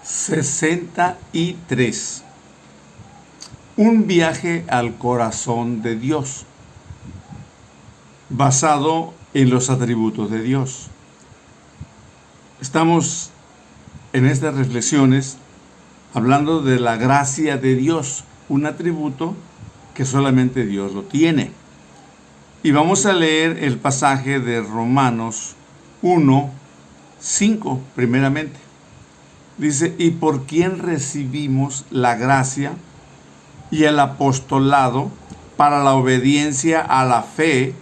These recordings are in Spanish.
63. Un viaje al corazón de Dios, basado en los atributos de Dios. Estamos en estas reflexiones hablando de la gracia de Dios, un atributo que solamente Dios lo tiene. Y vamos a leer el pasaje de Romanos 1:5 primeramente. Dice: ¿y por quién recibimos la gracia y el apostolado para la obediencia a la fe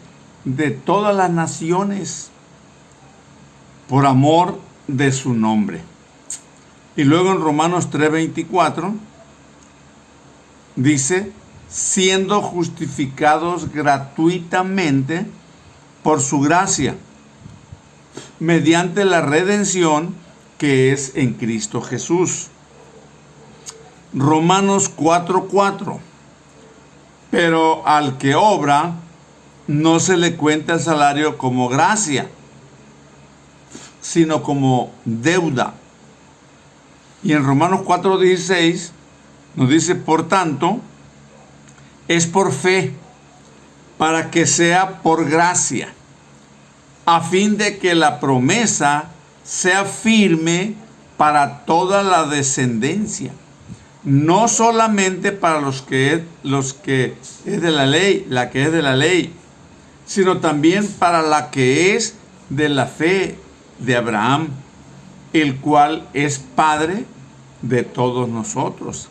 de todas las naciones, por amor de su nombre? Y luego en Romanos 3:24 dice: siendo justificados gratuitamente por su gracia, mediante la redención que es en Cristo Jesús. Romanos 4:4. Pero al que obra, no se le cuenta el salario como gracia, sino como deuda. Y en Romanos 4:16 nos dice: por tanto, es por fe, para que sea por gracia, a fin de que la promesa sea firme para toda la descendencia, no solamente para los que es de la ley, la que es de la ley, sino también para la que es de la fe de Abraham, el cual es Padre de todos nosotros.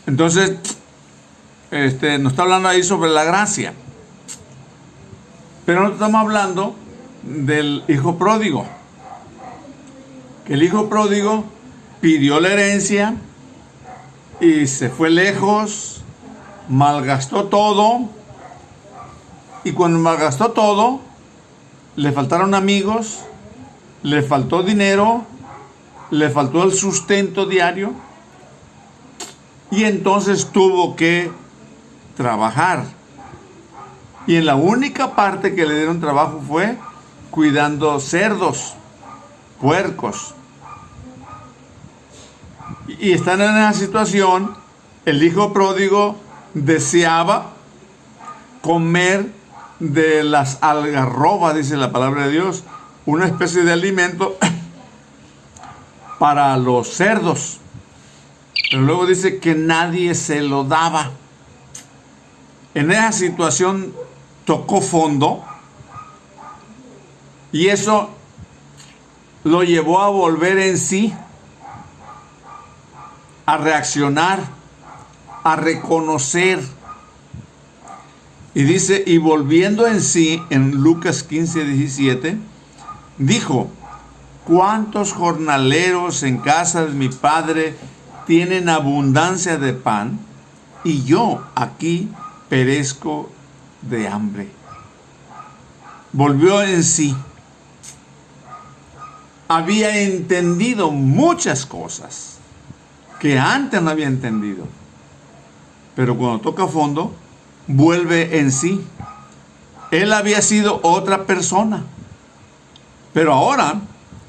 Entonces, nos está hablando ahí sobre la gracia. Pero no estamos hablando del hijo pródigo. Que el hijo pródigo pidió la herencia y se fue lejos, malgastó todo. Y cuando malgastó todo, le faltaron amigos, le faltó dinero, le faltó el sustento diario. Y entonces tuvo que trabajar. Y en la única parte que le dieron trabajo fue cuidando cerdos, puercos. Y están en esa situación. El hijo pródigo deseaba comer de las algarrobas, dice la palabra de Dios, una especie de alimento para los cerdos. Pero luego dice que nadie se lo daba. En esa situación tocó fondo. Y eso lo llevó a volver en sí, a reaccionar, a reconocer. Y dice: y volviendo en sí, en Lucas 15:17, dijo: ¿cuántos jornaleros en casa de mi padre tienen abundancia de pan, y yo aquí perezco de hambre? Volvió en sí. Había entendido muchas cosas que antes no había entendido. Pero cuando toca fondo, vuelve en sí. Él había sido otra persona, pero ahora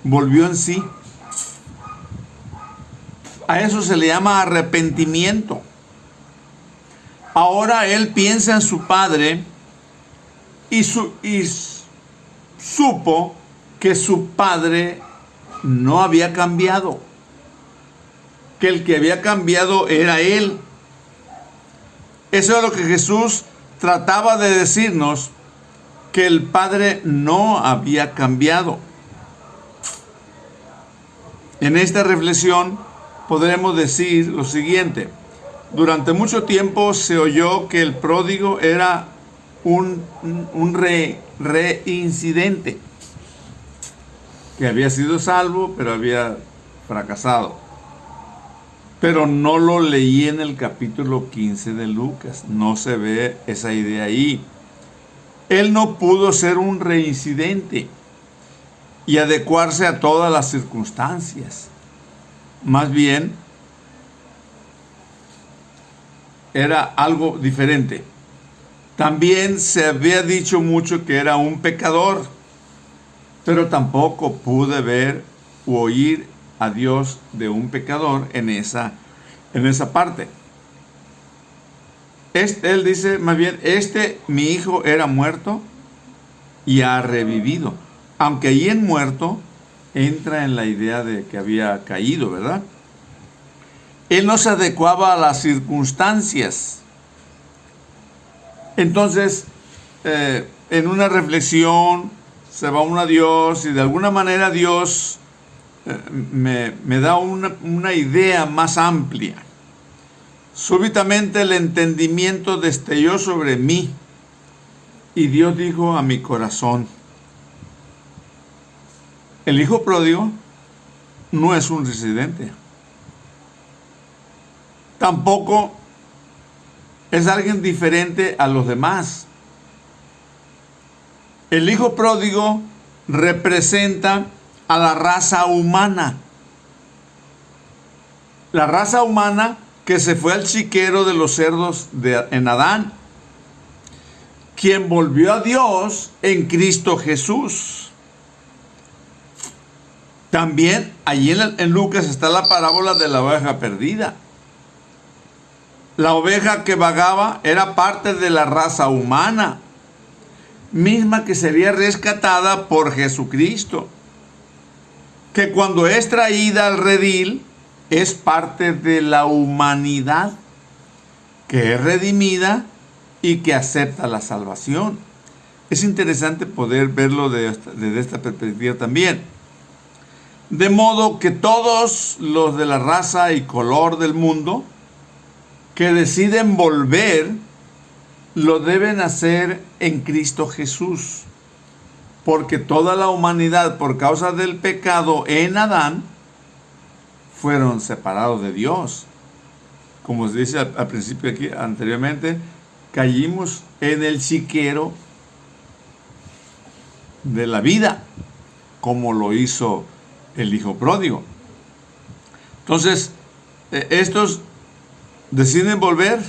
volvió en sí. A eso se le llama arrepentimiento. Ahora él piensa en su padre y supo que su padre no había cambiado, que el que había cambiado era él. Eso es lo que Jesús trataba de decirnos, que el Padre no había cambiado. En esta reflexión podremos decir lo siguiente: durante mucho tiempo se oyó que el pródigo era un reincidente, que había sido salvo pero había fracasado. Pero no lo leí en el capítulo 15 de Lucas, no se ve esa idea ahí. Él no pudo ser un reincidente y adecuarse a todas las circunstancias. Más bien, era algo diferente. También se había dicho mucho que era un pecador, pero tampoco pude ver u oír a Dios de un pecador en esa parte. Él dice más bien, mi hijo era muerto y ha revivido. Aunque ahí en muerto entra en la idea de que había caído, ¿verdad? Él no se adecuaba a las circunstancias. Entonces, en una reflexión, se va uno a Dios y de alguna manera Dios me da una idea más amplia. Súbitamente el entendimiento destelló sobre mí y Dios dijo a mi corazón: el hijo pródigo no es un residente. Tampoco es alguien diferente a los demás. El hijo pródigo representa a la raza humana. La raza humana que se fue al chiquero de los cerdos en Adán, quien volvió a Dios en Cristo Jesús. También allí en Lucas está la parábola de la oveja perdida. La oveja que vagaba era parte de la raza humana, misma que sería rescatada por Jesucristo, que cuando es traída al redil es parte de la humanidad, que es redimida y que acepta la salvación. Es interesante poder verlo desde esta perspectiva también. De modo que todos los de la raza y color del mundo que deciden volver, lo deben hacer en Cristo Jesús. Porque toda la humanidad, por causa del pecado en Adán, fueron separados de Dios. Como se dice al principio aquí, anteriormente, caímos en el chiquero de la vida, como lo hizo el hijo pródigo. Entonces, estos deciden volver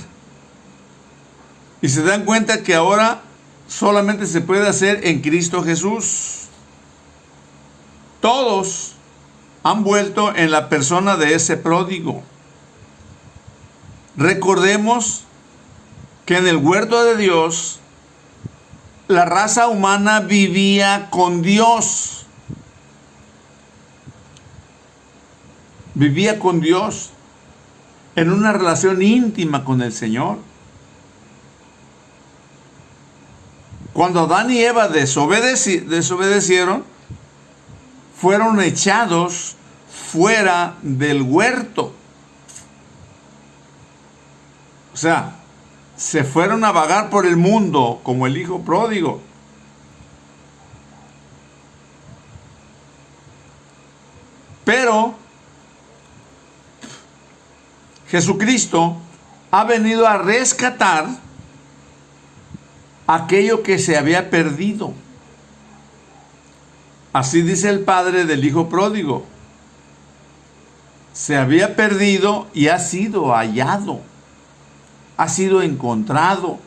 y se dan cuenta que ahora solamente se puede hacer en Cristo Jesús. Todos han vuelto en la persona de ese pródigo. Recordemos que en el huerto de Dios la raza humana vivía con Dios. Vivía con Dios en una relación íntima con el Señor. Cuando Adán y Eva desobedecieron, fueron echados fuera del huerto. O sea, se fueron a vagar por el mundo como el hijo pródigo. Pero Jesucristo ha venido a rescatar aquello que se había perdido. Así dice el padre del hijo pródigo: se había perdido y ha sido hallado, ha sido encontrado.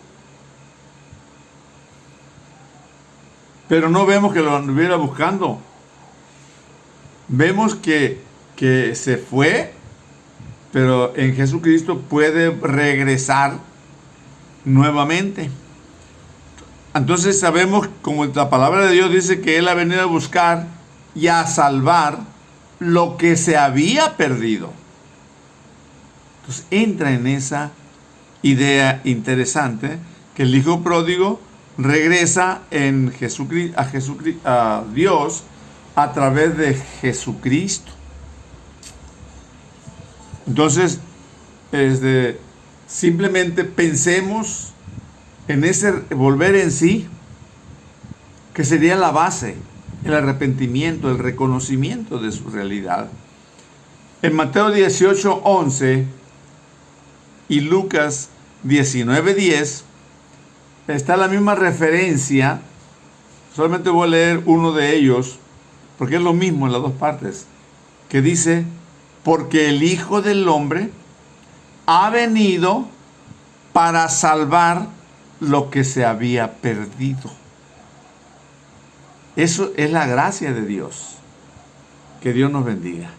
Pero no vemos que lo anduviera buscando. Vemos que se fue, pero en Jesucristo puede regresar nuevamente. Entonces sabemos, como la palabra de Dios dice, que Él ha venido a buscar y a salvar lo que se había perdido. Entonces entra en esa idea interesante que el hijo pródigo regresa en a Dios a través de Jesucristo. Entonces, simplemente pensemos en ese volver en sí, que sería la base, el arrepentimiento, el reconocimiento de su realidad. En Mateo 18:11 y Lucas 19:10 está la misma referencia. Solamente voy a leer uno de ellos, porque es lo mismo en las dos partes, que dice: porque el Hijo del Hombre ha venido para salvar lo que se había perdido. Eso es la gracia de Dios. Que Dios nos bendiga.